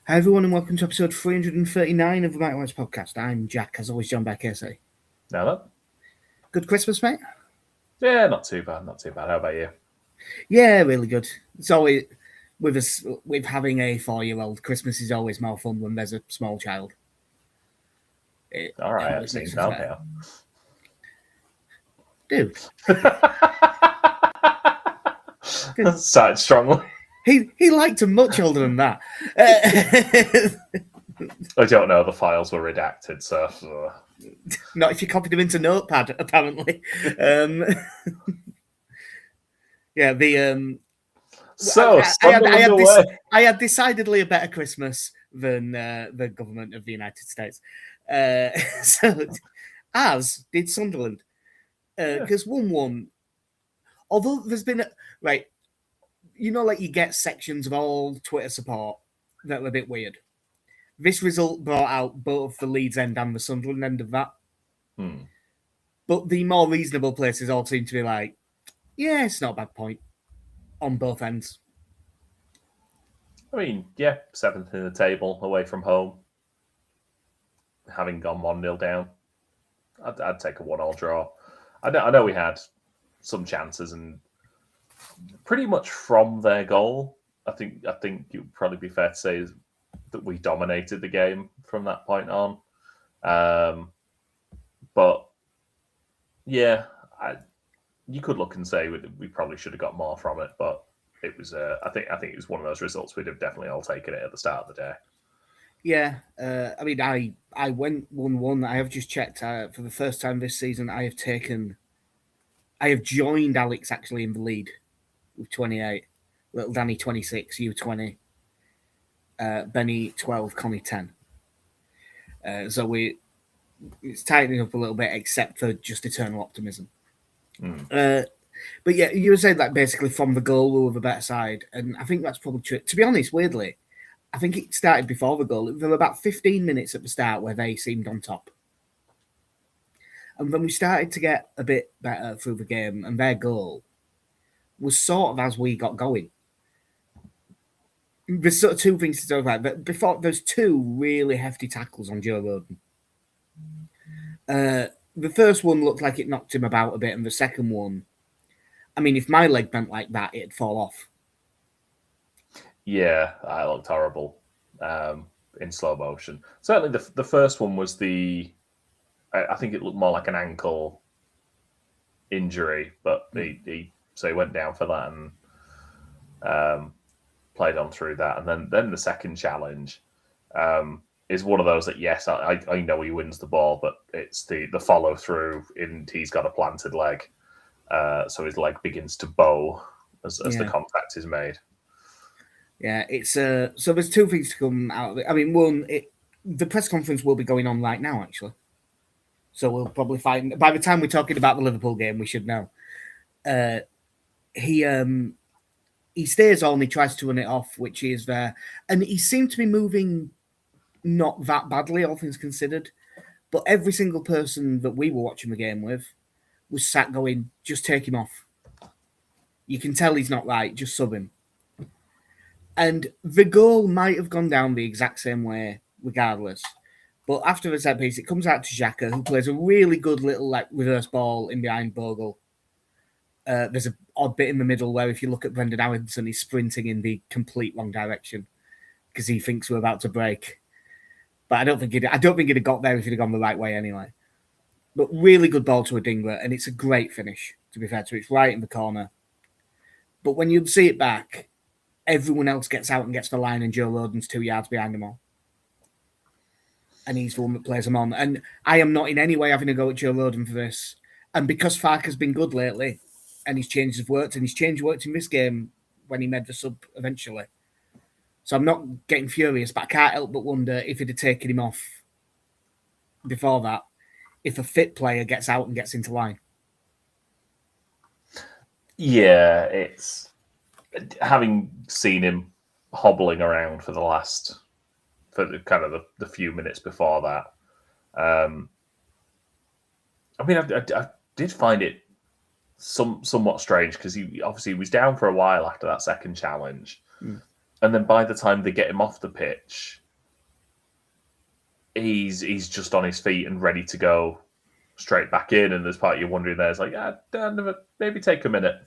Hi everyone and welcome to episode 339 of the Mighty Wise podcast. I'm Jack, as always joined by Casey. Hello. Good Christmas, mate? Yeah, not too bad. How about you? Yeah, really good. It's always, with having a 4-year-old, Christmas is always more fun when there's a small child. It All right, always it makes seems us better. okay. Dude. Started strongly. He liked him much older than that. I don't know. The files were redacted, so. Not if you copied him into Notepad, apparently. Yeah, the Sunderland away. I had decidedly a better Christmas than the government of the United States. So, as did Sunderland, because 1-1. Although there's been like you get sections of all Twitter support that were a bit weird. This result brought out both the Leeds end and the Sunderland end of that. But the more reasonable places all seem to be like, yeah, it's not a bad point on both ends. I mean, yeah, 7th in the table, away from home, having gone 1-0 down. I'd take a 1-1 draw. I know we had some chances, and pretty much from their goal, I think it would probably be fair to say that we dominated the game from that point on. But yeah, you could look and say we probably should have got more from it, but it was. I think it was one of those results we'd have definitely all taken it at the start of the day. Yeah, I mean, I went 1-1. I have just checked for the first time this season. I have joined Alex actually in the lead with 28, little Danny 26, you 20, Benny 12, Connie 10. So it's tightening up a little bit, except for just eternal optimism. But yeah, you were saying that basically from the goal we were the better side, and I think that's probably true. To be honest, weirdly, I think it started before the goal. There were about 15 minutes at the start where they seemed on top. And then we started to get a bit better through the game, and their goal was sort of as we got going. There's sort of two things to talk about. But before, there's two really hefty tackles on Joe Roden. The first one looked like it knocked him about a bit, and the second one, I mean, if my leg bent like that, it'd fall off. Yeah, that looked horrible in slow motion. Certainly, the first one was I think it looked more like an ankle injury, but he went down for that and played on through that. And then the second challenge is one of those that, yes, I know he wins the ball, but it's the follow through, and he's got a planted leg, so his leg begins to bow as the contact is made. Yeah, it's so there's two things to come out of it. I mean, one, the press conference will be going on right now, actually. So we'll probably find by the time we're talking about the Liverpool game, we should know. He stays on, he tries to run it off, which is there, and he seemed to be moving not that badly, all things considered. But every single person that we were watching the game with was sat going, just take him off. You can tell he's not right, just sub him. And the goal might have gone down the exact same way, regardless. But after the set piece, it comes out to Xhaka, who plays a really good little reverse ball in behind Bogle. There's an odd bit in the middle where if you look at Brendan Aronson, he's sprinting in the complete wrong direction because he thinks we're about to break. But I don't think he'd have got there if he'd have gone the right way anyway. But really good ball to Adingra, and it's a great finish, to be fair to it. It's right in the corner. But when you see it back, everyone else gets out and gets the line, and Joe Roden's 2 yards behind them all. And he's the one that plays them on. And I am not in any way having a go at Joe Roden for this. And because Farke's been good lately, and his changes have worked, and his change worked in this game when he made the sub eventually. So I'm not getting furious, but I can't help but wonder if he'd have taken him off before that, if a fit player gets out and gets into line. Yeah, it's having seen him hobbling around for the few minutes before that. I mean, I did find it somewhat strange because he obviously was down for a while after that second challenge. And then by the time they get him off the pitch, he's just on his feet and ready to go straight back in. And there's part of you wondering there, it's like, maybe take a minute.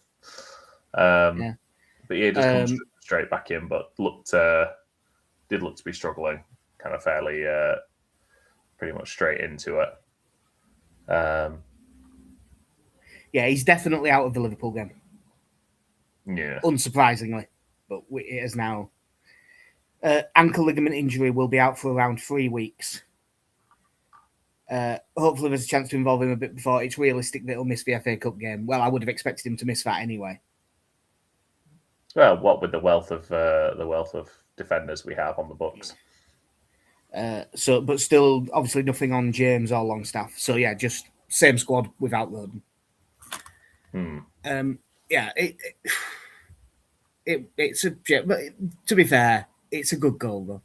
But yeah, just comes straight back in, but did look to be struggling kind of fairly pretty much straight into it. Yeah, he's definitely out of the Liverpool game. Yeah. Unsurprisingly, but it is now. Ankle ligament injury, will be out for around 3 weeks. Hopefully there's a chance to involve him a bit before. It's realistic that he'll miss the FA Cup game. Well, I would have expected him to miss that anyway. Well, what with the wealth of defenders we have on the books. But still, obviously nothing on James or Longstaff. So yeah, just same squad without Roden. Yeah, it's a. But to be fair, it's a good goal though.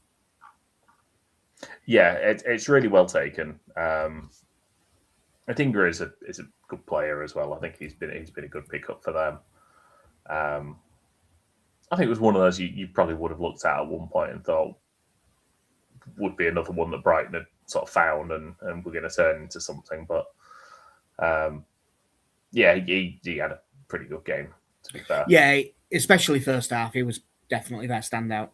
Yeah, it's really well taken. Adingra is a good player as well. I think he's been a good pickup for them. I think it was one of those you probably would have looked at one point and thought would be another one that Brighton had sort of found and we're going to turn into something. But yeah, he had a pretty good game, to be fair. Yeah, especially first half, he was definitely their standout.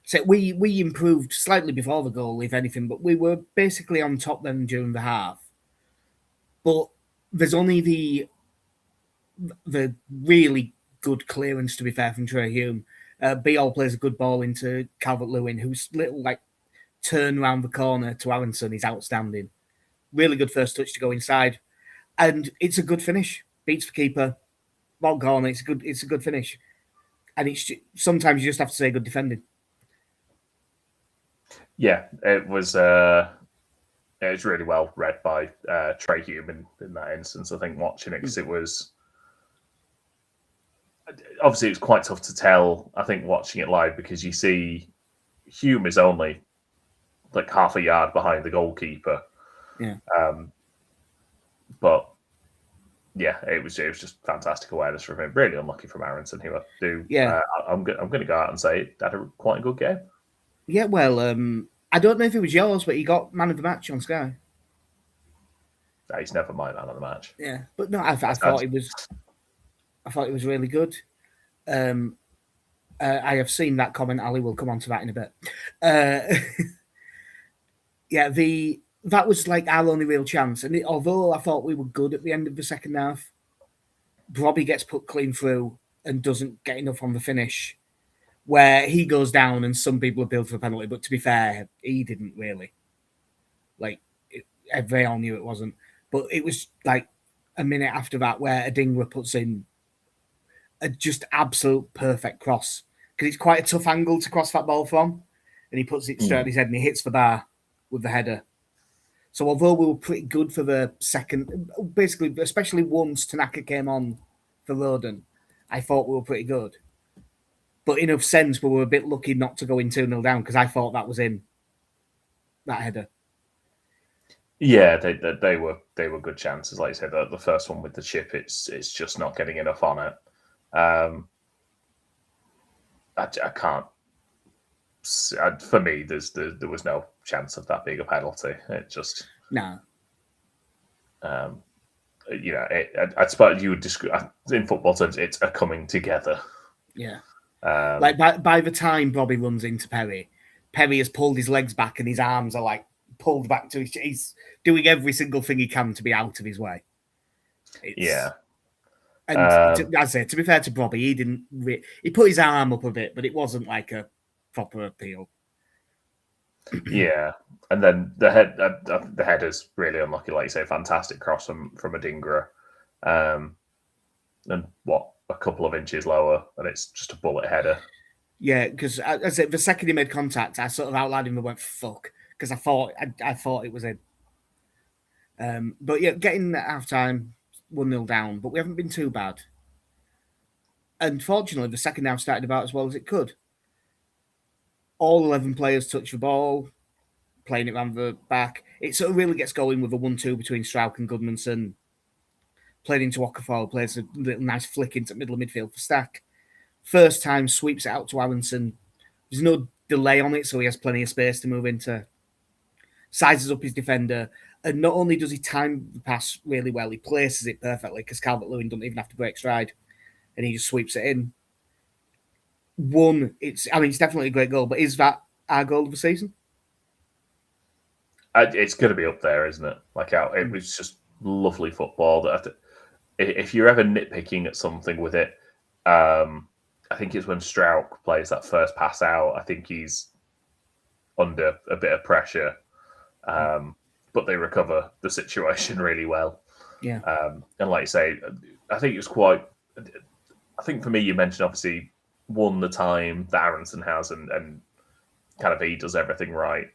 So we improved slightly before the goal, if anything, but we were basically on top then during the half. But there's only the really good clearance, to be fair, from Trey Hume. Biol plays a good ball into Calvert-Lewin, whose little turn around the corner to Aronson is outstanding. Really good first touch to go inside, and it's a good finish. Beats the keeper, ball corner. It's a good finish, and sometimes you just have to say good defending. Yeah, it was really well read by Trey Hume in that instance. I think watching it because it was. Obviously, it's quite tough to tell, I think, watching it live because you see Hume is only like half a yard behind the goalkeeper. Yeah. But yeah, it was just fantastic awareness from him. Really unlucky from Aronson, who I do. Yeah. I'm going to go out and say that had quite a good game. Yeah, well, I don't know if it was yours, but he got man of the match on Sky. He's never my man of the match. Yeah, but no, I thought it was. I thought it was really good. I have seen that comment. Ali will come on to that in a bit. Yeah, that was like our only real chance. And although I thought we were good at the end of the second half, Robbie gets put clean through and doesn't get enough on the finish, where he goes down and some people appeal for a penalty. But to be fair, he didn't really. They all knew it wasn't. But it was like a minute after that where Adingra puts in a just absolute perfect cross because it's quite a tough angle to cross that ball from, and he puts it straight at his head and he hits the bar with the header. So although we were pretty good for the second, basically, especially once Tanaka came on for Roden, I thought we were pretty good. But in a sense, we were a bit lucky not to go in 2-0 down because I thought that was in that header. Yeah, they were good chances. Like you said, the first one with the chip, it's just not getting enough on it. I can't. For me, there was no chance of that being a penalty. It just no. I suppose you would describe in football terms, it's a coming together. Yeah. By the time Bobby runs into Perry has pulled his legs back and his arms are pulled back to he's doing every single thing he can to be out of his way. Yeah. And as I say, to be fair to Bobby, he didn't. He put his arm up a bit, but it wasn't like a proper appeal. Yeah, and then the header's really unlucky. Like you say, fantastic cross from Adingra, and a couple of inches lower, and it's just a bullet header. Yeah, because as I said, the second he made contact, I sort of out loud and went "fuck" because I thought it was in. But yeah, getting at half time. 1-0 down, but we haven't been too bad. Unfortunately, the second half started about as well as it could. All 11 players touch the ball, playing it around the back. It sort of really gets going with a 1-2 between Strauch and Goodmanson. Played into Okafor, plays a little nice flick into middle of midfield for Stack. First time, sweeps it out to Aronson, There's no delay on it, so he has plenty of space to move into. Sizes up his defender, and not only does he time the pass really well, he places it perfectly because Calvert-Lewin doesn't even have to break stride, and he just sweeps it in. It's definitely a great goal, but is that our goal of the season? It's going to be up there, isn't it? It was just lovely football. If you're ever nitpicking at something with it, I think it's when Strauch plays that first pass out. I think he's under a bit of pressure, but they recover the situation really well. Yeah. And like you say, I think it was quite. I think for me, you mentioned obviously the time that Aronson has, and kind of he does everything right.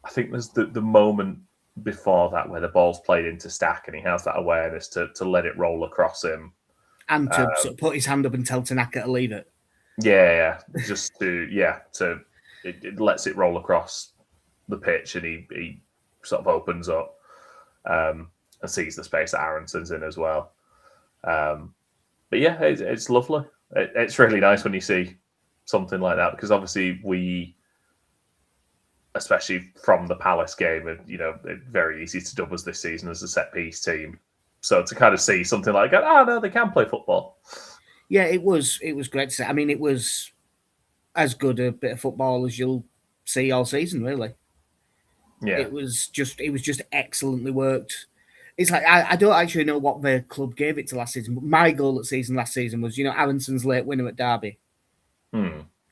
I think there's the moment before that where the ball's played into Stack and he has that awareness to let it roll across him. And to sort of put his hand up and tell Tanaka to leave it. Yeah. Just it lets it roll across the pitch and he sort of opens up and sees the space that Aronson's in as well. But yeah, it's lovely. It's really nice when you see something like that because obviously we, especially from the Palace game, and it's very easy to dub us this season as a set piece team. So to kind of see something like that, no, they can play football. Yeah, it was great to see. I mean, it was as good a bit of football as you'll see all season, really. Yeah, it was just excellently worked. It's like I don't actually know what the club gave it to last season, but my goal last season was Aronson's late winner at Derby.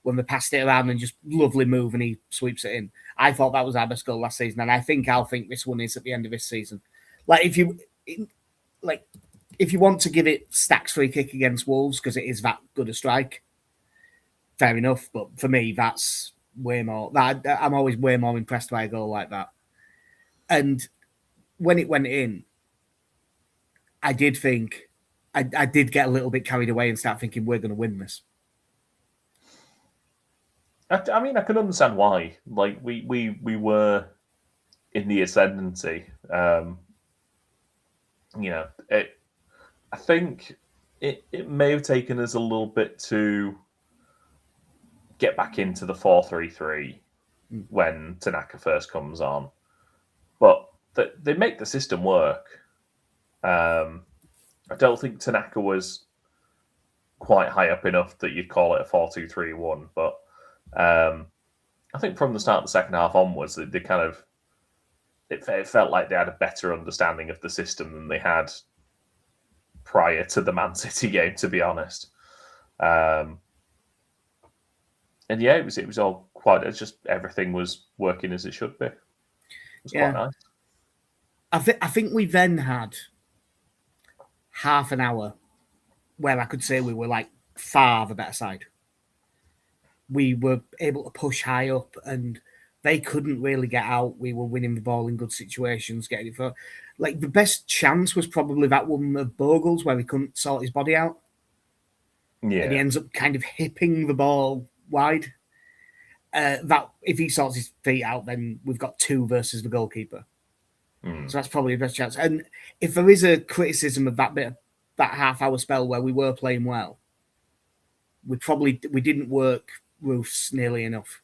When they passed it around and just lovely move and he sweeps it in. I thought that was our best goal last season, and I think this one is at the end of this season. If you want to give it Stack's free kick against Wolves because it is that good a strike, fair enough. But for me, that's way more. I'm always way more impressed by a goal like that. And when it went in, I did think I did get a little bit carried away and start thinking we're going to win this. I mean, I can understand why. We were in the ascendancy. I think it may have taken us a little bit to get back into the 4-3-3 when Tanaka first comes on, but they make the system work. I don't think Tanaka was quite high up enough that you'd call it a 4-2-3-1, but I think from the start of the second half onwards, they kind of it felt like they had a better understanding of the system than they had prior to the Man City game, to be honest. And yeah, it was all quite. It's just everything was working as it should be. It was quite nice. I think we then had half an hour where I could say we were far the better side. We were able to push high up and they couldn't really get out. We were winning the ball in good situations, getting it for the best chance was probably that one of Bogle's where he couldn't sort his body out. Yeah. And he ends up kind of hipping the ball wide. That if he sorts his feet out, then we've got 2 versus the goalkeeper. So that's probably the best chance. And if there is a criticism of that half-hour spell where we were playing well, we didn't work Roofs nearly enough.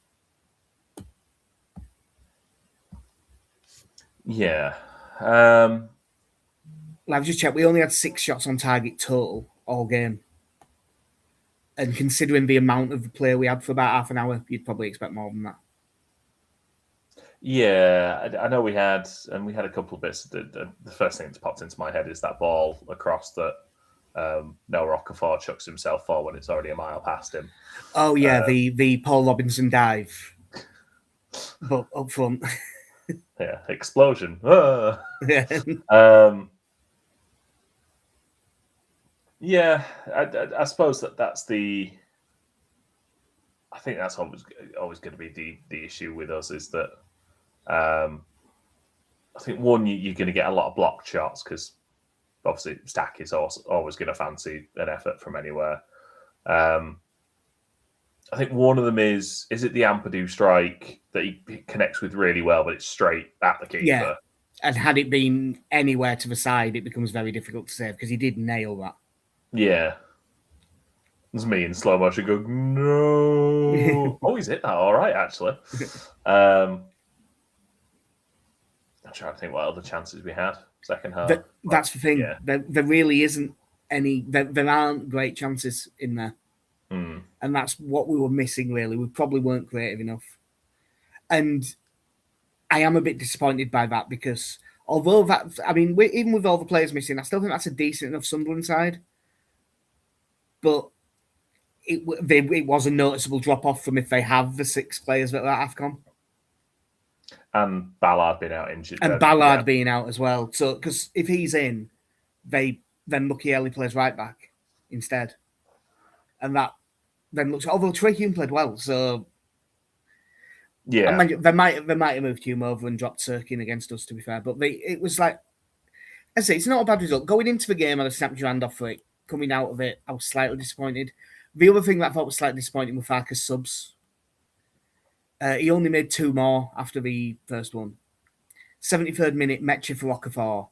Yeah. I've just checked. We only had 6 shots on target total all game. And considering the amount of the play we had for about half an hour, you'd probably expect more than that. Yeah, I know we had a couple of bits. The first thing that's popped into my head is that ball across that Noah Okafor chucks himself for when it's already a mile past him. Oh yeah, the Paul Robinson dive, but up front. Yeah, explosion. Yeah. Yeah, I suppose that's the. I think that's always going to be the issue with us is that. I think one, you're going to get a lot of blocked shots because obviously Stack is always going to fancy an effort from anywhere. I think one of them is it the Ampadu strike that he connects with really well, but it's straight at the keeper. Yeah, and had it been anywhere to the side, it becomes very difficult to save because he did nail that. Yeah. It's me in slow motion going, no. Oh, he's hit that all right, actually. I'm trying to think what other chances we had. Second half. That's the thing. Yeah. There really isn't any. There aren't great chances in there, and that's what we were missing. Really, we probably weren't creative enough, and I am a bit disappointed by that because although that, I mean, even with all the players missing, I still think that's a decent enough Sunderland side, but it was a noticeable drop off from if they have the 6 players that are at AFCON. And Ballard being out injured. And Ballard being out as well. So, because if he's in, then Mukiele plays right back instead. And that then looks, although Trey Hume played well, so yeah, I mean, they might have moved Hume over and dropped Sirkin against us, to be fair. But it was like, I say, it's not a bad result. Going into the game, I'd have snapped your hand off for it. Coming out of it, I was slightly disappointed. The other thing that I thought was slightly disappointing with Farkas' subs. He only made 2 more after the first one. 73rd minute, Mecha for Okafor.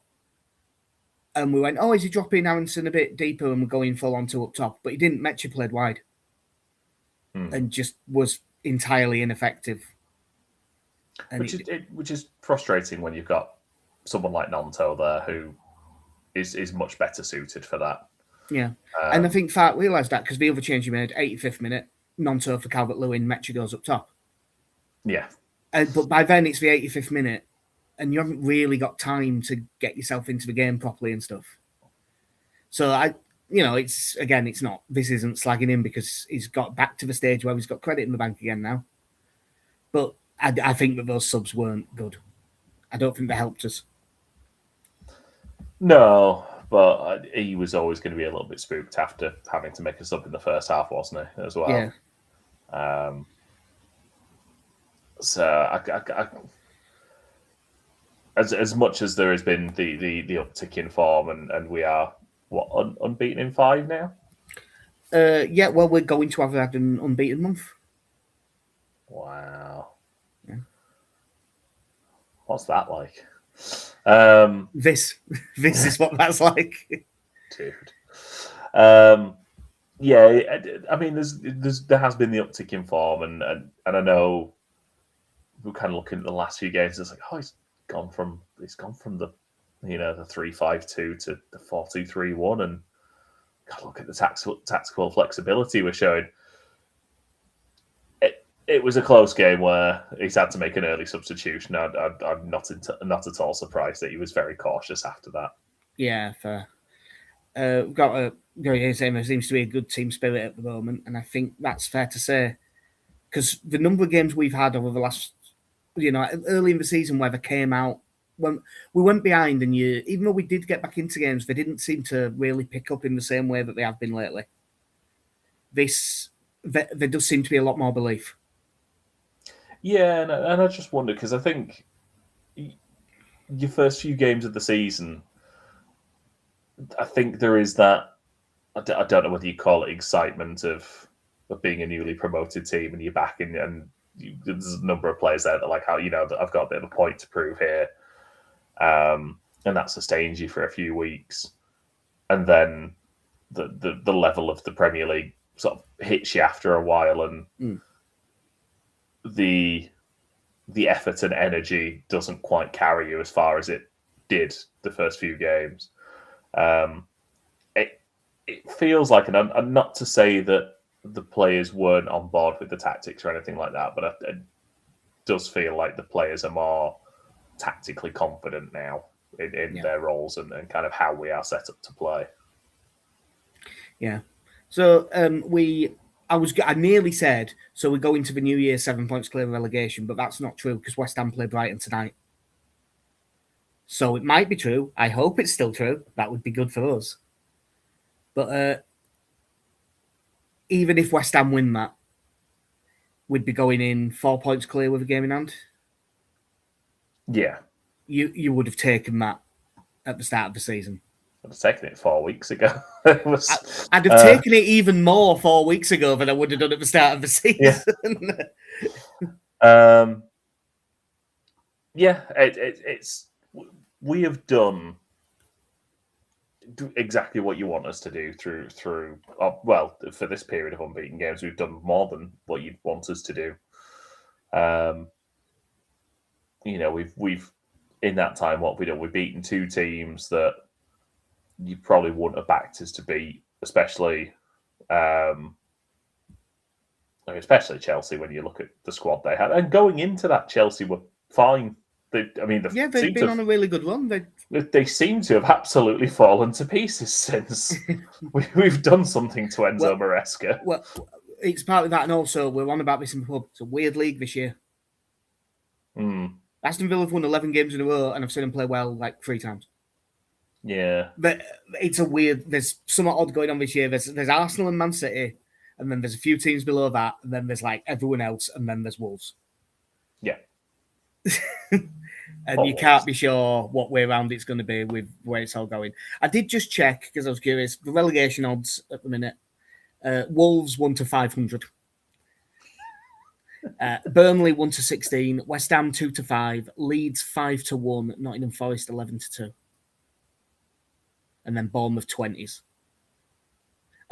And we went, oh, is he dropping Aronson a bit deeper and we're going full on 2 up top? But he didn't. Mecha played wide. And just was entirely ineffective. And which is frustrating when you've got someone like Nonto there who is much better suited for that. Yeah. And I think Fart realised that because the other change he made, 85th minute, Nonto for Calvert-Lewin, Mecha goes up top. Yeah. But by then it's the 85th minute and you haven't really got time to get yourself into the game properly and stuff. So it's not, this isn't slagging him because he's got back to the stage where he's got credit in the bank again now. But I think that those subs weren't good. I don't think they helped us. No, but he was always going to be a little bit spooked after having to make a sub in the first half, wasn't he, as well? Yeah. So as much as there has been the uptick in form and we are unbeaten in 5 now. Yeah, well, we're going to have had an unbeaten month. Wow. Yeah. What's that like? This is what that's like, dude. Yeah, I mean, there has been the uptick in form, and I know we're kind of looking at the last few games. It's like, oh, he's gone from the the 3-5-2 to the 4-2-3-1, and God, look at the tactical flexibility we're showing. It was a close game where he's had to make an early substitution. I'm not at all surprised that he was very cautious after that. Yeah, fair. We've got a there seems to be a good team spirit at the moment, and I think that's fair to say because the number of games we've had over the last, early in the season where they came out when we went behind, and even though we did get back into games, they didn't seem to really pick up in the same way that they have been lately. There does seem to be a lot more belief. Yeah, and I just wonder because I think your first few games of the season, I think there is that. I don't know whether you call it excitement of being a newly promoted team and you're back in, and there's a number of players there that like how that I've got a bit of a point to prove here, and that sustains you for a few weeks, and then the level of the Premier League sort of hits you after a while, and the effort and energy doesn't quite carry you as far as it did the first few games. It feels like, and not to say that the players weren't on board with the tactics or anything like that, but it does feel like the players are more tactically confident now in their roles and kind of how we are set up to play. Yeah. So I nearly said, so we go into the new year 7 points clear of relegation, but that's not true because West Ham play Brighton tonight. So it might be true. I hope it's still true. That would be good for us. But even if West Ham win that, we'd be going in 4 points clear with a game in hand. Yeah. You would have taken that at the start of the season. I'd have taken it 4 weeks ago. I'd have taken it even more 4 weeks ago than I would have done at the start of the season. Yeah. It's we have done. do exactly what you want us to do through for this period of unbeaten games. We've done more than what you'd want us to do. We've in that time, what have we done? We've beaten two teams that you probably wouldn't have backed us to beat, especially Chelsea when you look at the squad they had. And going into that, Chelsea were fine. They've been on a really good run. They seem to have absolutely fallen to pieces since we've done something to Enzo Maresca. Well, it's partly that, and also we're on about this in the pub. It's a weird league this year. Aston Villa have won 11 games in a row, and I've seen them play well like 3 times. Yeah, but it's a weird. There's something odd going on this year. There's Arsenal and Man City, and then there's a few teams below that, and then there's like everyone else, and then there's Wolves. Yeah. And you can't be sure what way around it's going to be with where it's all going. I did just check because I was curious. The relegation odds at the minute: Wolves 1-500, Burnley 1-16, West Ham 2-5, Leeds 5-1, Nottingham Forest 11-2, and then Bournemouth 20s.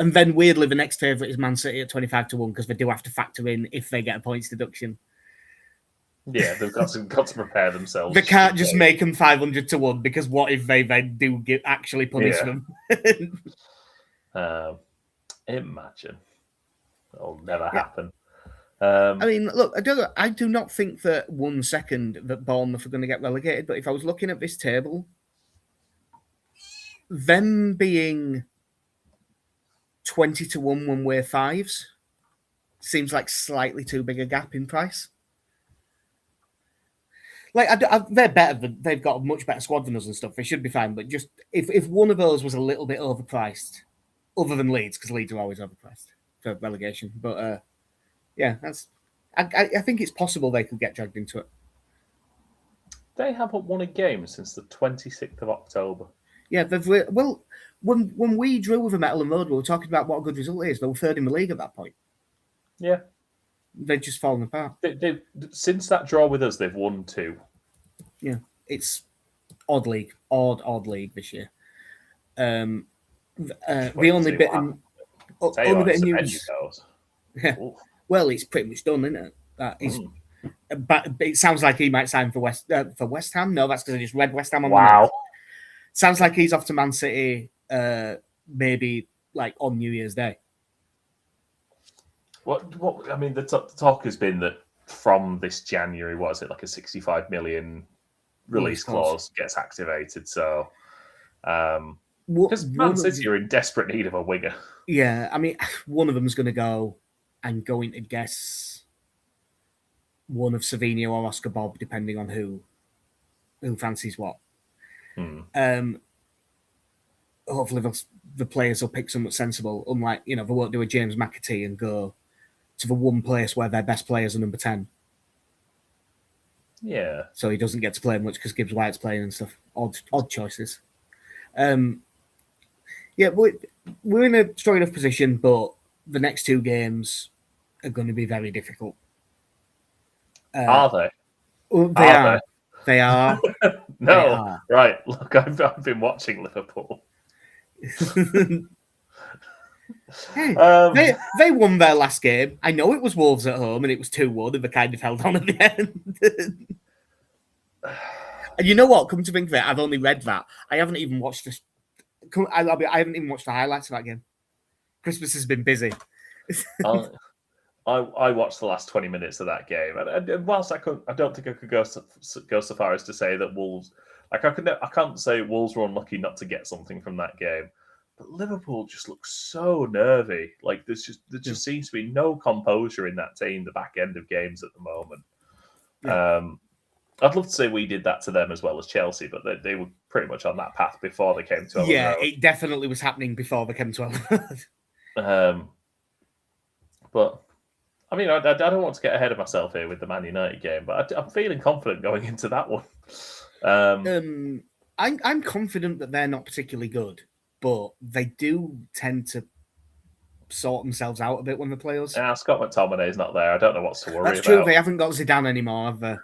And then weirdly, the next favourite is Man City at 25-1 because they do have to factor in if they get a points deduction. Yeah, they've got to prepare themselves. They can't just make them 500-1 because what if they then do actually punish them? Imagine. It'll never happen. I mean, look, I do not think that 1 second that Bournemouth are going to get relegated, but if I was looking at this table, them being 20-1 when we're 5s seems like slightly too big a gap in price. Like, they're better. They've got a much better squad than us and stuff. They should be fine. But just if one of those was a little bit overpriced, other than Leeds, because Leeds are always overpriced for relegation. But yeah, I think it's possible they could get dragged into it. They haven't won a game since the 26th of October. Yeah, when we drew with them at Ellen Road, we were talking about what a good result is. They were 3rd in the league at that point. Yeah. They've just fallen apart. They've since that draw with us, they've won 2. Yeah, it's odd league this year. The only bit of news. Yeah. Well, it's pretty much done, isn't it? That is. But it sounds like he might sign for West Ham. No, that's because I just read West Ham on the news. Sounds like he's off to Man City, maybe like on New Year's Day. What I mean, the talk has been that from this January, what is it, like a 65 million release clause gets activated. So, because Man City are in desperate need of a winger. Yeah, I mean, one of them's going to go. I'm going to guess one of Savinho or Oscar Bob, depending on who fancies what. Hopefully, the players will pick something sensible. Unlike, they won't do a James McAtee and go to the one place where their best players are number 10. Yeah. So he doesn't get to play much because Gibbs White's playing and stuff. Odd choices. Yeah, we're in a strong enough position, but the next 2 games are going to be very difficult. Are they? They are. They are. No. They are. Right. Look, I've been watching Liverpool. Hey, they won their last game. I know it was Wolves at home and it was 2-1 and they kind of held on at the end. And you know what? Come to think of it, I've only read that. I haven't even watched this. I haven't even watched the highlights of that game. Christmas has been busy. I watched the last 20 minutes of that game, and whilst I don't think I could go so far as to say that Wolves, I can't say Wolves were unlucky not to get something from that game. But Liverpool just looks so nervy. Like there just seems to be no composure in that team. The back end of games at the moment. Yeah. I'd love to say we did that to them as well as Chelsea, but they were pretty much on that path before they came to Ellen Road. It definitely was happening before they came to Ellen Road. But I mean, I don't want to get ahead of myself here with the Man United game, but I'm feeling confident going into that one. I'm confident that they're not particularly good, but they do tend to sort themselves out a bit when they play us. Yeah, Scott McTominay's not there. I don't know what's to worry about. That's true. They haven't got Zidane anymore, have they?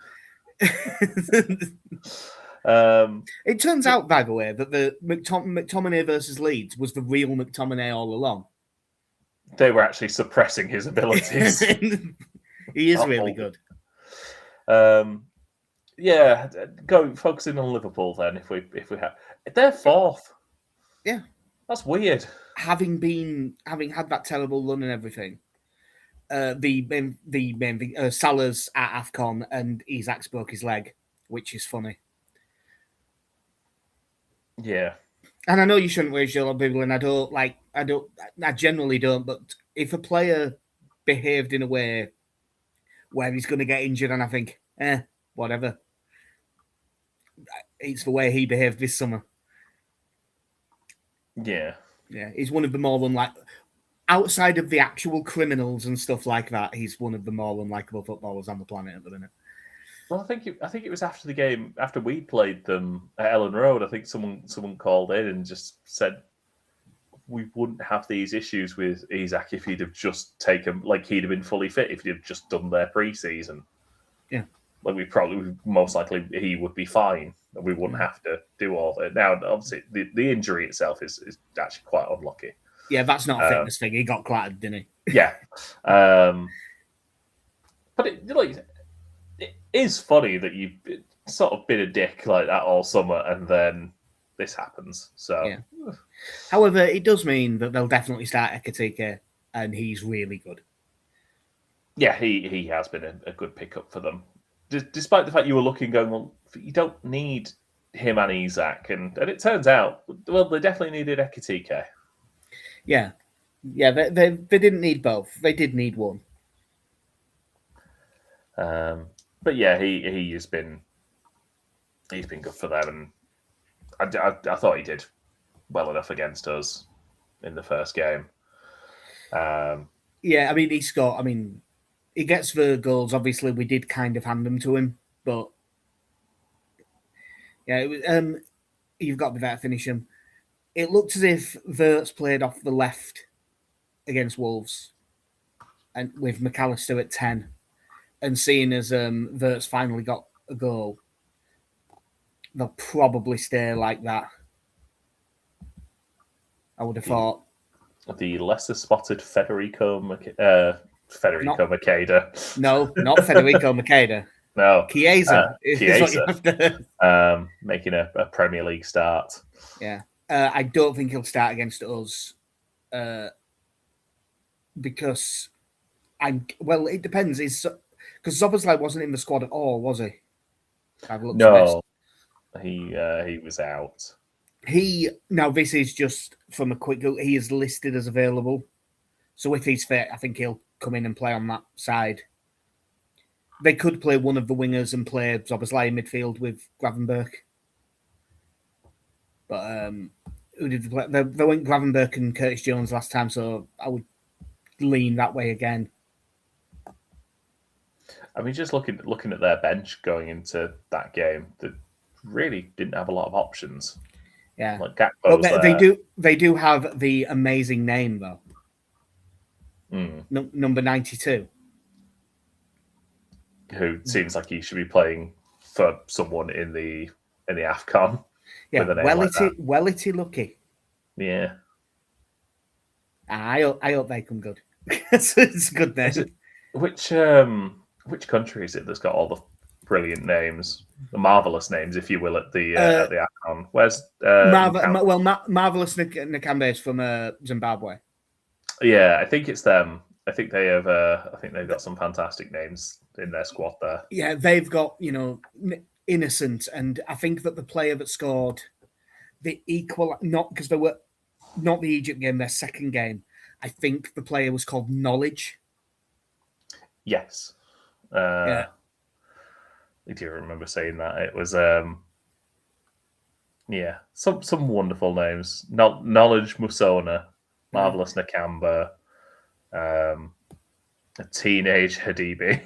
It turns out, by the way, that the McTominay versus Leeds was the real McTominay all along. They were actually suppressing his abilities. He is really good. Yeah, focusing on Liverpool then. If we have, they're fourth. Yeah, that's weird. Having had that terrible run and everything, Salah's at AFCON and Isak's broke his leg, which is funny. Yeah, and I know you shouldn't waste your people, and I generally don't. But if a player behaved in a way where he's going to get injured, and I think, whatever. It's the way he behaved this summer. Yeah. He's one of the more outside of the actual criminals and stuff like that. He's one of the more unlikable footballers on the planet at the minute. Well, I think it was after the game, after we played them at Ellen Road. I think someone called in and just said we wouldn't have these issues with Isak if he'd have just taken, he'd have been fully fit if he'd have just done their pre-season. Yeah. Most likely he would be fine. We wouldn't have to do all that. Now, obviously, the injury itself is actually quite unlucky. Yeah, that's not a fitness thing. He got clattered, didn't he? Yeah. But it is funny that you've sort of been a dick like that all summer and then this happens. So, yeah. However, it does mean that they'll definitely start Ekitike, and he's really good. Yeah, he has been a good pickup for them. Despite the fact you were looking, going, well, you don't need him and Isak, and it turns out, well, they definitely needed Ekitike. Yeah, they didn't need both. They did need one. But yeah, he's been good for them, and I thought he did well enough against us in the first game. Yeah, I mean, he scored. I mean, he gets the goals. Obviously, we did kind of hand them to him, but yeah, it was, you've got to be there to finish him. It looked as if Wirtz played off the left against Wolves, and with McAllister at 10, and seeing as Wirtz finally got a goal, they'll probably stay like that. I would have thought. The lesser spotted Federico Macheda. No, not Federico Macheda. No. Chiesa. Making a Premier League start. Yeah. I don't think he'll start against us because it depends. Because Szoboszlai wasn't in the squad at all, was he? No. He was out. Now this is just from a quick look. He is listed as available, so if he's fit, I think he'll come in and play on that side. They could play one of the wingers and play Szoboszlai in midfield with Gravenberch, but who did they play? They went Gravenberch and Curtis Jones last time, so I would lean that way again. I mean, just looking at their bench going into that game, they really didn't have a lot of options. Yeah, but they do have the amazing name though. Number 92, who seems like he should be playing for someone in the AFCON. Yeah, Wellity lucky. Yeah, I hope they come good. It's a good name. Which country is it that's got all the brilliant names, the marvelous names, if you will, at the AFCON? Where's Marvelous Nakambe is from Zimbabwe. Yeah, I think it's them. I think they have. I think they've got some fantastic names in their squad there. Yeah, they've got Innocent, and I think that the player that scored the equal, not because they were not the Egypt game, their second game. I think the player was called Knowledge. Yes. Yeah. I do remember saying that. It was some wonderful names. Knowledge Musona, Marvelous Nakamba, a teenage Hadibi.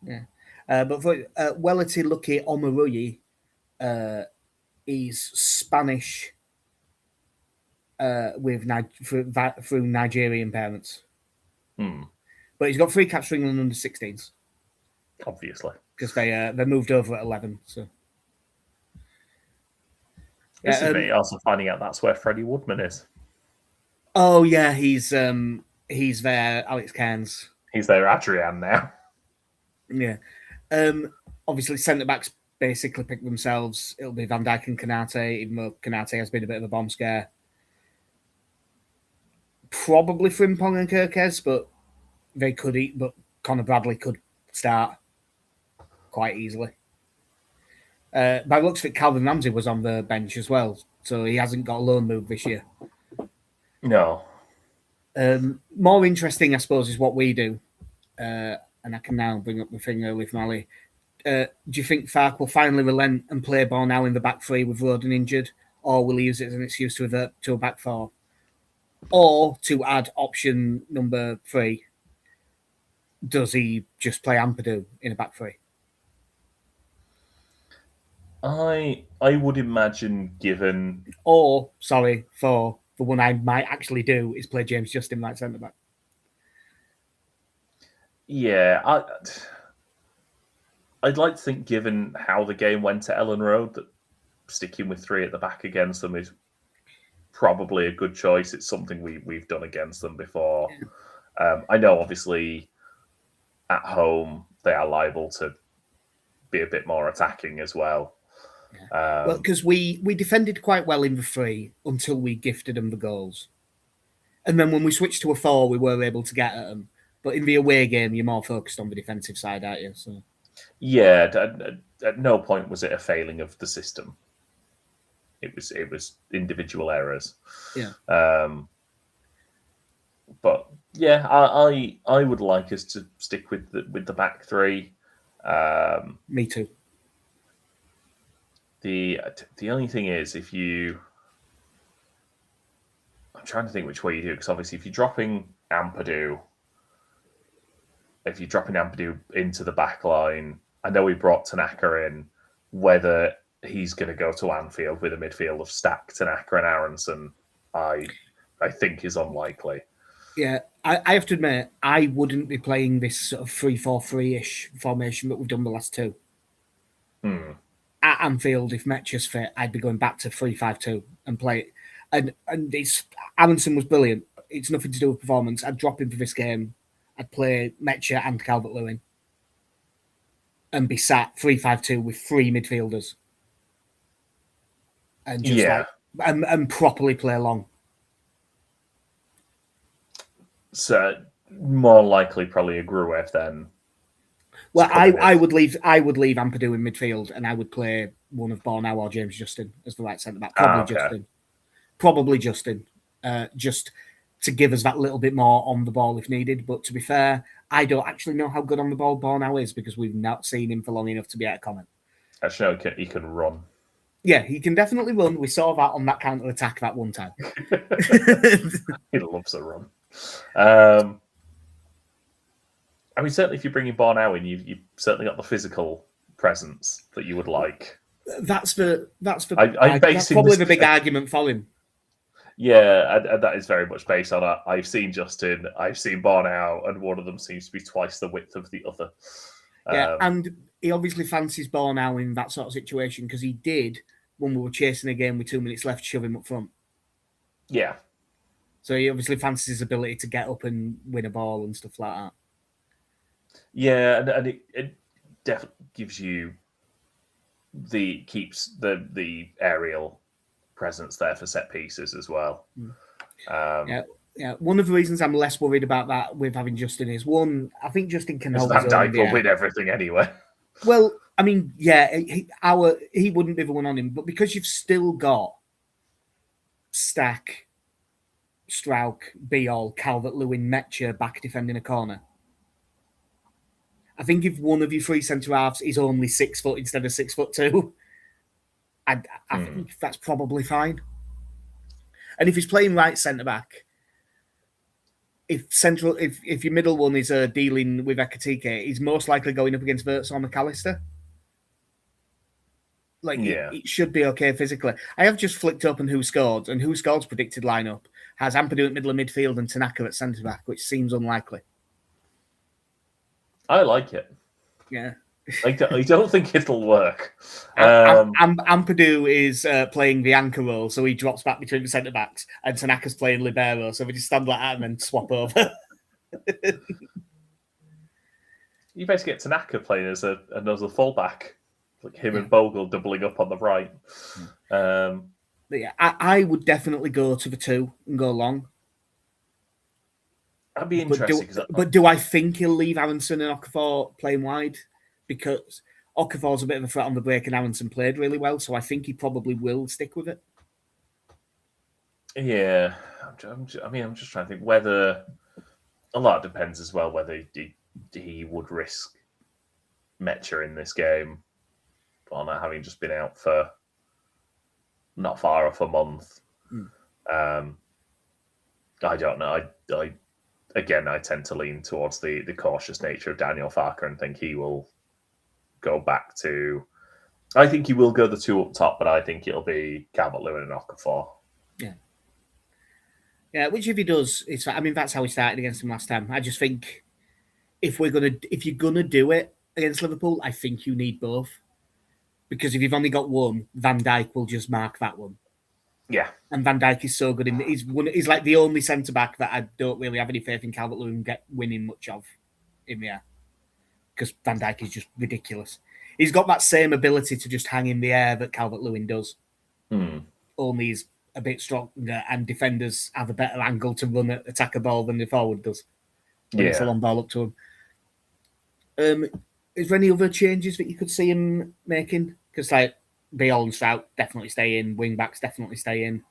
Yeah. But for Wellity Lucky Omaruyi is Spanish through Nigerian parents. But he's got 3 caps for England under 16s. Obviously. Because they moved over at 11. So This is me also finding out that's where Freddie Woodman is. Oh yeah, he's there. Alex Cairns. He's there, Adrian now. Yeah. Obviously, centre backs basically pick themselves. It'll be Van Dijk and Konate, even though Konate has been a bit of a bomb scare. Probably Frimpong and Kirkes, but they could eat. But Conor Bradley could start quite easily. By the looks of it, Calvin Ramsey was on the bench as well, so he hasn't got a loan move this year. No. More interesting, I suppose, is what we do. And I can now bring up the thing with Mally. Do you think Farke will finally relent and play ball now in the back three with Roden injured, or will he use it as an excuse to revert to a back four? Or to add option number 3, does he just play Ampadu in a back three? I would imagine, given... Or, sorry, 4, the one I might actually do is play James Justin right centre back. Yeah, I'd like to think, given how the game went at Ellen Road, that sticking with 3 at the back against them is probably a good choice. It's something we've done against them before. I know, obviously, at home, they are liable to be a bit more attacking as well. Well, because we defended quite well in the 3 until we gifted them the goals. And then when we switched to a 4, we were able to get at them. But in the away game, you're more focused on the defensive side, aren't you? So. Yeah, at no point was it a failing of the system. It was individual errors. Yeah. But yeah, I would like us to stick with the back 3. Me too. The only thing is, I'm trying to think which way you do, because obviously if you're dropping Ampadu into the back line, I know we brought Tanaka in, whether he's going to go to Anfield with a midfield of Stack, Tanaka and Aronson, I think is unlikely. Yeah, I have to admit, I wouldn't be playing this sort of 3-4-3-ish formation that we've done the last 2. At Anfield, if Metcha's fit, I'd be going back to 3-5-2 and play it. And Aronson was brilliant. It's nothing to do with performance. I'd drop him for this game. I'd play Metcha and Calvert-Lewin and be sat 3-5-2 with 3 midfielders. And just and properly play along. So more likely probably a Gruev then. Well, I would leave Ampadu in midfield, and I would play one of Bornau or James Justin as the right centre back. Probably Justin, just to give us that little bit more on the ball if needed. But to be fair, I don't actually know how good on the ball Bornau is, because we've not seen him for long enough to be able to comment. Actually, no, he can run. Yeah, he can definitely run. We saw that on that counter attack that one time. He loves a run. I mean, certainly if you're bringing Bornau in, you've certainly got the physical presence that you would like. That's probably the big argument for him. Yeah, and that is very much based on I've seen Justin, I've seen Bornau, and one of them seems to be twice the width of the other. Yeah, and he obviously fancies Bornau in that sort of situation, because he did when we were chasing a game with 2 minutes left, shove him up front. Yeah. So he obviously fancies his ability to get up and win a ball and stuff like that. Yeah, and it definitely gives you keeps the aerial presence there for set pieces as well. Yeah. One of the reasons I'm less worried about that with having Justin is, one, I think Justin can hold Van Dijk will win everything anyway. Well, I mean, yeah, he wouldn't be the one on him, but because you've still got Stack, Strauch, Beal, Calvert-Lewin, Metcha back defending a corner. I think if one of your 3 centre halves is only 6 foot instead of 6'2", I think that's probably fine. And if he's playing right centre back, if your middle one is dealing with Ekatike, he's most likely going up against Wirtz or McAllister. It should be okay physically. I have just flicked up on who scored, and who scored's predicted lineup has Ampadu at middle of midfield and Tanaka at centre back, which seems unlikely. I like it. Yeah. I don't think it'll work. Ampadu is playing the anchor role, so he drops back between the centre backs, and Tanaka's playing libero, so we just stand like that and then swap over. You basically get Tanaka playing as another fullback, like him and Bogle doubling up on the right. Yeah, I would definitely go to the 2 and go long. I'd be interested. But do I think he'll leave Aronson and Okafor playing wide? Because Okafor's a bit of a threat on the break and Aronson played really well, so I think he probably will stick with it. Yeah, I'm just trying to think whether a lot depends as well whether he would risk Mecha in this game on having just been out for not far off a month. I don't know. I tend to lean towards the cautious nature of Daniel Farker and think he will go back to. I think he will go the 2 up top, but I think it'll be Calvert-Lewin and Okafor. Yeah, which if he does, that's how we started against him last time. I just think if you're gonna do it against Liverpool, I think you need both. Because if you've only got one, Van Dijk will just mark that one. Yeah. And Van Dijk is so good he's like the only centre back that I don't really have any faith in Calvert-Lewin winning much of in the air. Because Van Dijk is just ridiculous. He's got that same ability to just hang in the air that Calvert-Lewin does. Only he's a bit stronger and defenders have a better angle to attack a ball than the forward does. When it's a long ball up to him. Is there any other changes that you could see him making? Because like Bale and Strout definitely stay in, wing backs definitely stay in.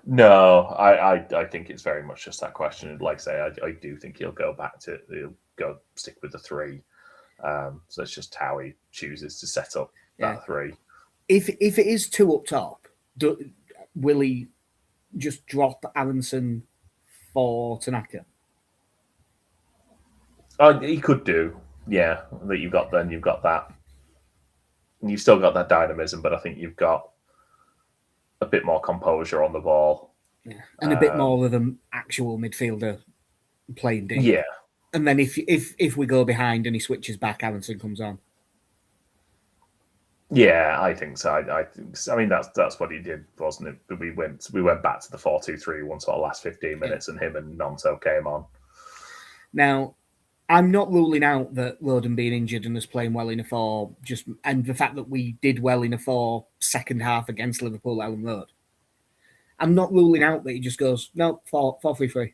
No, I think it's very much just that question. Like I say, I do think he'll go stick with the 3. So it's just how he chooses to set up that 3. If it is 2 up top, will he just drop Aronson for Tanaka? He could do, yeah. That you've got that. And you've still got that dynamism, but I think you've got a bit more composure on the ball. Yeah. And a bit more of an actual midfielder playing deep. Yeah. And then if we go behind and he switches back, Aronson comes on. Yeah, I think so. I mean, that's what he did, wasn't it? We went back to the 4-2-3 once for the last 15 minutes, and him and Nonto came on. Now, I'm not ruling out that Roden being injured and us playing well in a 4, and the fact that we did well in a 4 second half against Liverpool Ellen Road. I'm not ruling out that he just goes, no, 4-3-3.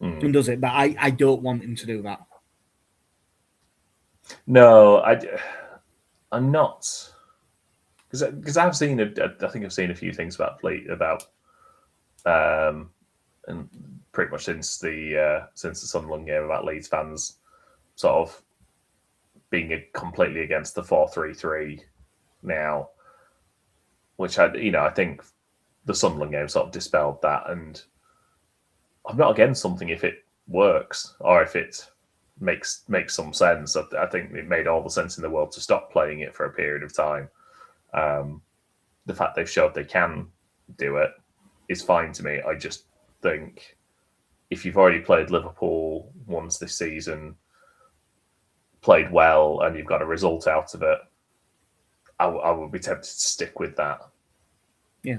And does it, but I don't want him to do that. No, I'm not, because I've seen I think I've seen a few things about and pretty much since the Sunderland game about Leeds fans sort of being completely against the 4-3-3 now, which I think the Sunderland game sort of dispelled that, and I'm not against something if it works or if it makes some sense. I think it made all the sense in the world to stop playing it for a period of time. The fact they've showed they can do it is fine to me. I just think if you've already played Liverpool once this season, played well, and you've got a result out of it, I would be tempted to stick with that. Yeah.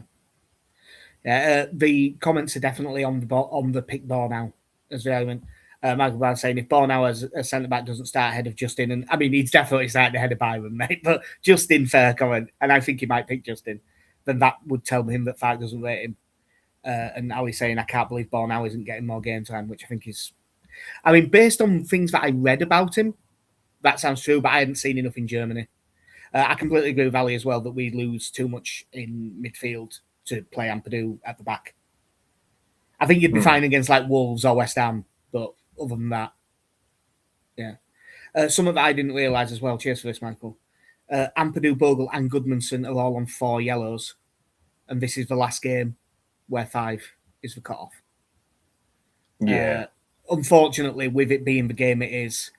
The comments are definitely on the pick Bornau as the element. Michael Brown saying if Bornau as a centre back doesn't start ahead of Justin, and I mean he's definitely starting ahead of Byron, mate. But Justin, fair comment, and I think he might pick Justin. Then that would tell him that Fark doesn't rate him. And Ali's saying I can't believe Bornau isn't getting more game time, which I think is, I mean, based on things that I read about him, that sounds true. But I hadn't seen enough in Germany. I completely agree with Ali as well that we lose too much in midfield to play Ampadu at the back. I think you'd be fine against like Wolves or West Ham, but other than that, yeah. Something that I didn't realise as well, cheers for this, Michael. Ampadu, Bogle and Goodmanson are all on 4 yellows, and this is the last game where 5 is the cut-off. Yeah. Unfortunately, with it being the game it is,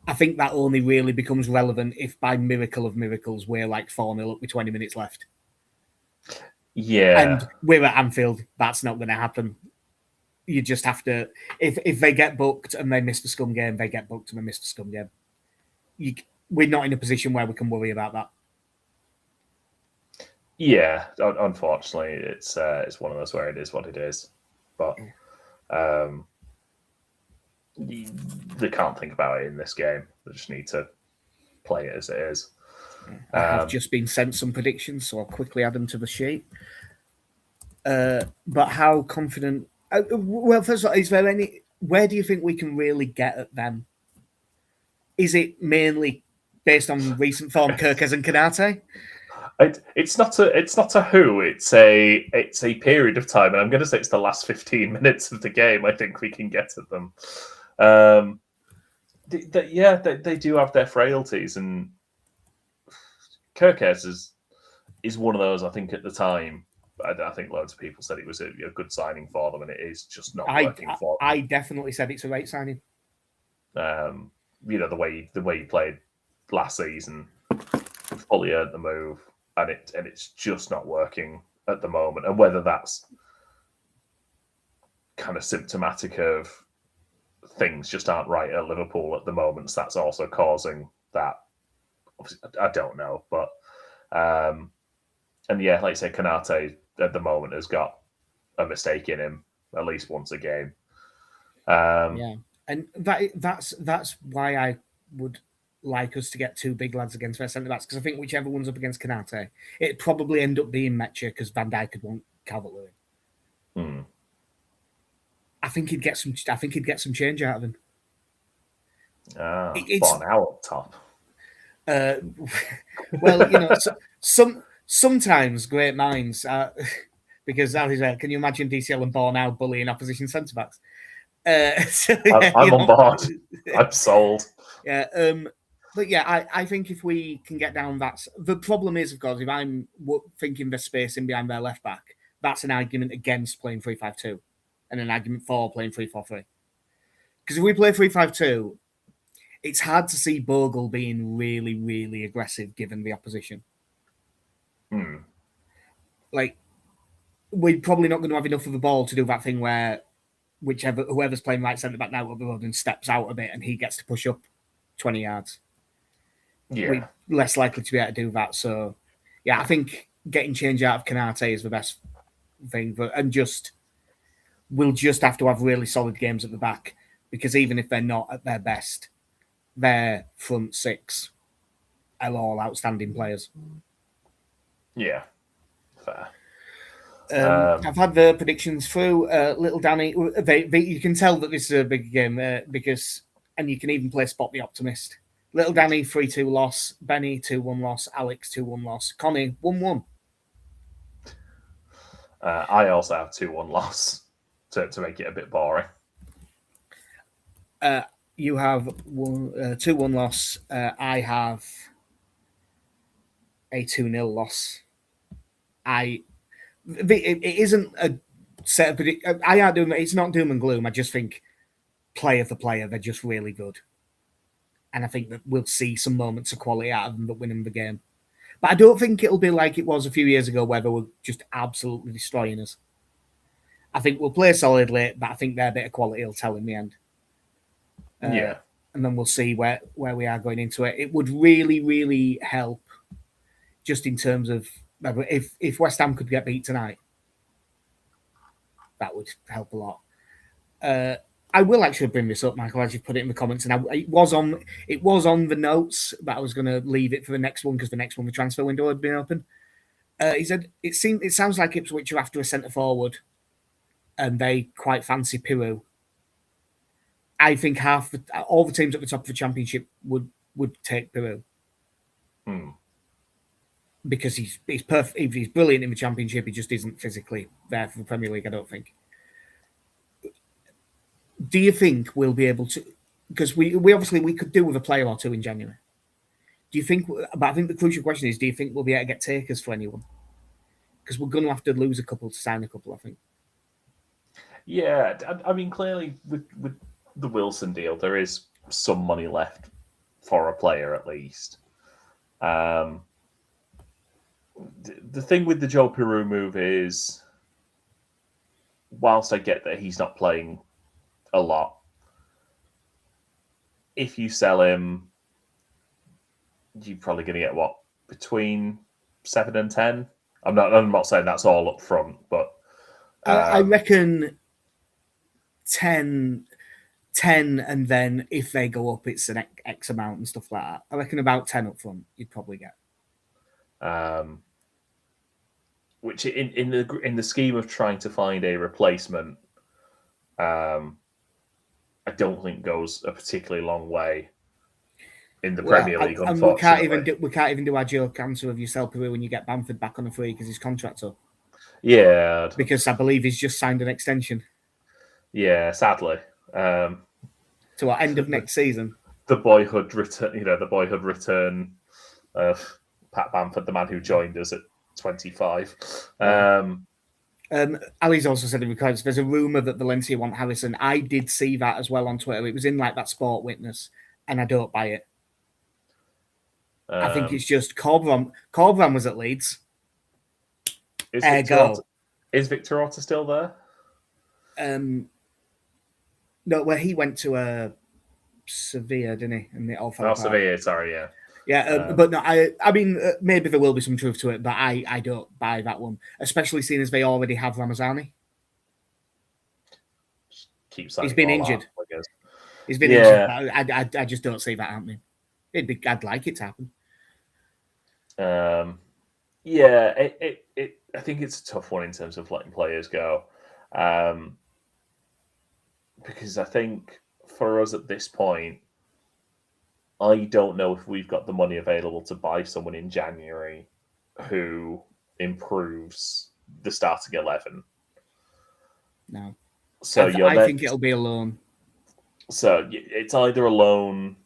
I think that only really becomes relevant if by miracle of miracles we're like 4-0 up with 20 minutes left. Yeah. And we're at Anfield. That's not going to happen. you just have to. If they get booked and they miss the Scum game, they get booked and they miss the Scum game. We're not in a position where we can worry about that. Yeah, unfortunately, it's one of those where it is what it is. But they can't think about it in this game. They just need to play it as it is. I have just been sent some predictions, so I'll quickly add them to the sheet. But how confident? Well, first of all, is there any? Where do you think we can really get at them? Is it mainly based on recent form, Kirkes and Canate? It's not a who. It's a period of time, and I'm going to say it's the last 15 minutes of the game. I think we can get at them. They do have their frailties, and Kirkes is one of those. I think at the time, I think loads of people said it was a good signing for them, and it is just not working for them. I definitely said it's a great signing. The way he played last season, fully earned the move, and it's just not working at the moment. And whether that's kind of symptomatic of things just aren't right at Liverpool at the moment, so that's also causing that. Obviously, I don't know, but and yeah, like you say, Canate at the moment has got a mistake in him at least once a game. Yeah, and that's why I would like us to get two big lads against their centre backs, because I think whichever one's up against Canate, it'd probably end up being Mecha because Van Dijk could want Calvert-Lewin. I think he'd get some change out of him. Bornau up top. Well, sometimes great minds, because as I can you imagine DCL and Bornau bullying opposition centre backs? I'm on board. I'm sold. Yeah, but yeah, I think if we can get down, that's the problem. Is of course if I'm thinking the space in behind their left back, that's an argument against playing 3-5-2, and an argument for playing 3-4-3. Because if we play 3-5-2, it's hard to see Bogle being really, really aggressive given the opposition. Like, we're probably not going to have enough of the ball to do that thing where whoever's playing right centre back now steps out a bit and he gets to push up 20 yards. Yeah, we're less likely to be able to do that. So, yeah, I think getting change out of Canate is the best thing. We'll just have to have really solid games at the back, because even if they're not at their best, their front six are all outstanding players. Yeah, fair. I've had the predictions through. Little Danny, you can tell that this is a big game and you can even play Spot the Optimist. Little Danny 3-2 loss, Benny 2-1 loss, Alex 2-1 loss, Connie 1-1. I also have 2-1 loss to make it a bit boring. You have 2-1 loss. I have a 2-0 loss. It isn't a set of predictions. It's not doom and gloom. I just think player for player, they're just really good. And I think that we'll see some moments of quality out of them that win them the game. But I don't think it'll be like it was a few years ago where they were just absolutely destroying us. I think we'll play solidly, but I think their bit of quality will tell in the end. Yeah. And then we'll see where we are going into it. It would really, really help just in terms of if West Ham could get beat tonight, that would help a lot. I will actually bring this up, Michael, as you put it in the comments, and it was on the notes, but I was going to leave it for the next one because the next one, the transfer window had been open. He said it sounds like Ipswich are after a centre forward, and they quite fancy Piru. I think all the teams at the top of the Championship would take Piru. Because he's perfect. He's brilliant in the Championship. He just isn't physically there for the Premier League, I don't think. Do you think we'll be able to? Because we obviously could do with a player or two in January. Do you think? But I think the crucial question is: do you think we'll be able to get takers for anyone? Because we're going to have to lose a couple to sign a couple, I think. Yeah, I mean, clearly with the Wilson deal, there is some money left for a player at least. The thing with the Joe Peru move is whilst I get that he's not playing a lot, if you sell him, you're probably going to get what, between 7 and 10. I'm not saying that's all up front, but I reckon 10, and then if they go up, it's an X amount and stuff like that. I reckon about 10 up front, you'd probably get. Which in the scheme of trying to find a replacement, I don't think goes a particularly long way in the Premier League. And unfortunately, we can't even do our joke answer of you sell Peru when you get Bamford back on a free because his contract's up. Yeah, because I believe he's just signed an extension. Yeah, sadly, to our end of next season. The boyhood return of Pat Bamford, the man who joined us at 25. Ali's also said in the comments, there's a rumour that Valencia want Harrison. I did see that as well on Twitter. It was in like that Sport Witness, and I don't buy it. I think it's just Corberan. Corberan was at Leeds. Is Victor Orta still there? No, well, he went to Sevilla, didn't he? And Sevilla, sorry, yeah. Yeah, but no, I mean, maybe there will be some truth to it, but I don't buy that one, especially seeing as they already have Ramazani. He's been injured. He's been injured. I just don't see that happening. I'd like it to happen. Yeah, I think it's a tough one in terms of letting players go, because I think for us at this point, I don't know if we've got the money available to buy someone in January who improves the starting 11. No. So I think it'll be a loan. So it's either a loan,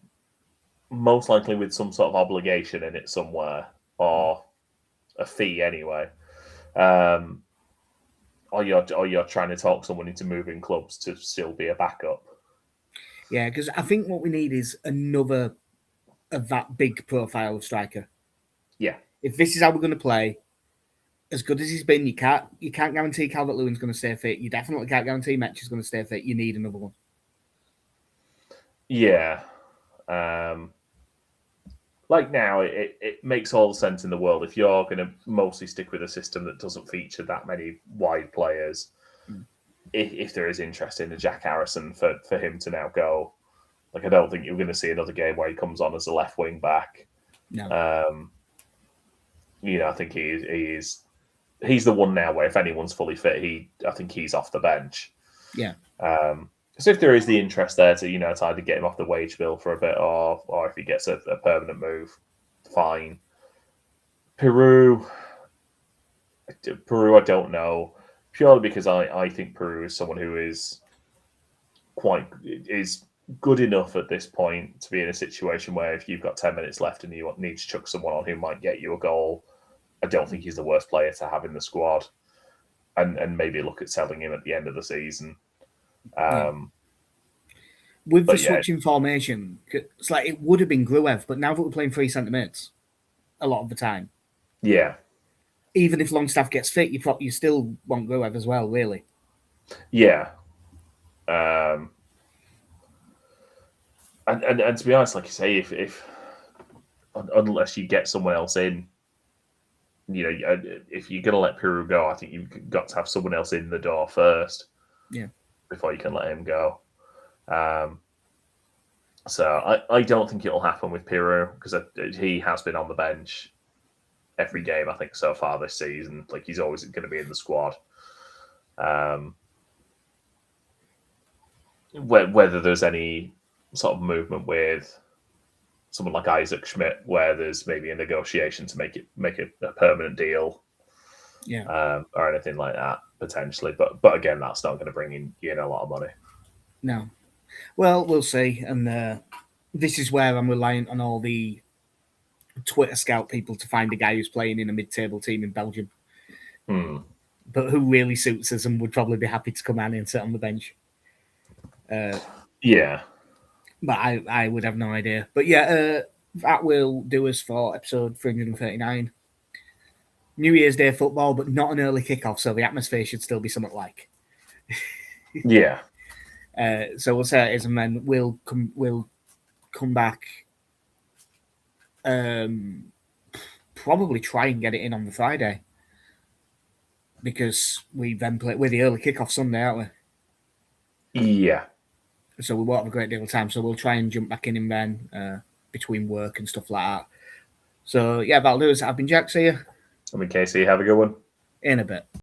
most likely with some sort of obligation in it somewhere, or a fee anyway. Or you're trying to talk someone into moving clubs to still be a backup. Yeah, because I think what we need is another of that big profile striker. Yeah. If this is how we're going to play, as good as he's been, you can't guarantee Calvert-Lewin's going to stay fit. You definitely can't guarantee Metch is going to stay fit. You need another one. Yeah. Like now, it makes all the sense in the world if you're going to mostly stick with a system that doesn't feature that many wide players. If there is interest in a Jack Harrison for him to now go, like I don't think you're going to see another game where he comes on as a left wing back. No. I think he's the one now where if anyone's fully fit, I think he's off the bench. Yeah. So if there is the interest there to to either get him off the wage bill for a bit, or if he gets a permanent move, fine. Peru, I don't know, purely because I think Peru is someone who is good enough at this point to be in a situation where if you've got 10 minutes left and you need to chuck someone on who might get you a goal, I don't think he's the worst player to have in the squad, and maybe look at selling him at the end of the season. With the switching formation, it's like it would have been Gruev, but now that we're playing 3 centre mids a lot of the time, yeah. Even if Longstaff gets fit, you still want Gruev as well, really. Yeah. And to be honest, like you say, if unless you get someone else in, if you're going to let Peru go, I think you've got to have someone else in the door first. Yeah. Before you can let him go. So I don't think it'll happen with Peru because he has been on the bench every game, I think, so far this season. Like he's always going to be in the squad. Whether there's any sort of movement with someone like Isaac Schmidt, where there's maybe a negotiation to make it a permanent deal, or anything like that potentially. But again, that's not going to bring in a lot of money. No. Well, we'll see. And this is where I'm reliant on all the Twitter scout people to find a guy who's playing in a mid-table team in Belgium. But who really suits us and would probably be happy to come in and sit on the bench. Yeah. But I would have no idea. But yeah, that will do us for episode 339. New Year's Day football, but not an early kickoff, so the atmosphere should still be somewhat like. Yeah. So we'll say it is, and then we'll come back. Probably try and get it in on the Friday, because we then play with the early kickoff Sunday, aren't we? Yeah. So we won't have a great deal of time. So we'll try and jump back in then between work and stuff like that. So yeah, that'll do us. I've been Jack. See you I mean, Casey, have a good one. in a bit.